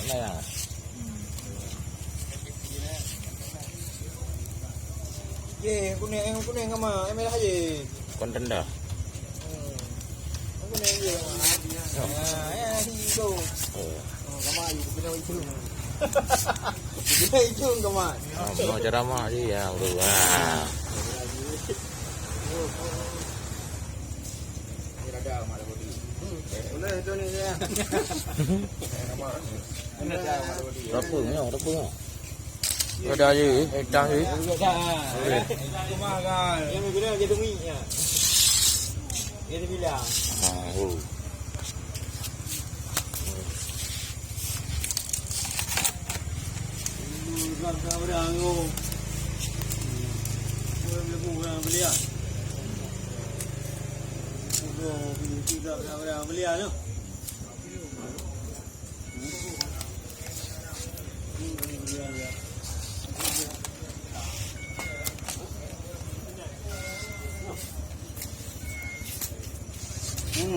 này à. Gì, con này không mà em thấy gì? Con trân đờ. Con này gì mà? Hijo. Kamay, Pinoy chung. Pinoy chung kamay. Mau cara mah sih ya, udah. Itu nih ya. Tepung. Ada gì? Trang gì? Kumaga. Yang bila jadi minyak. Jadi bila. Berang tu. Boleh bukan beli ah. Tidak berang beli ah tu.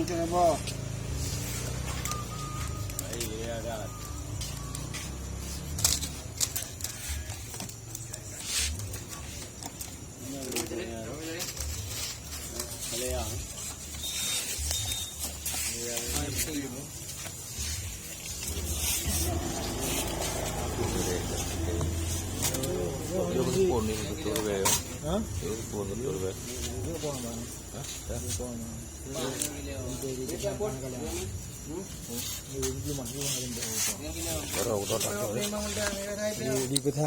Kenapa? Iya dah. Kalian. Yo pun ni betul be. Hah? Yo pun betul be. Itu apa bang? Hah? Itu apa? Itu apa? Ini cuma ini hal yang Baru udah tak. di petang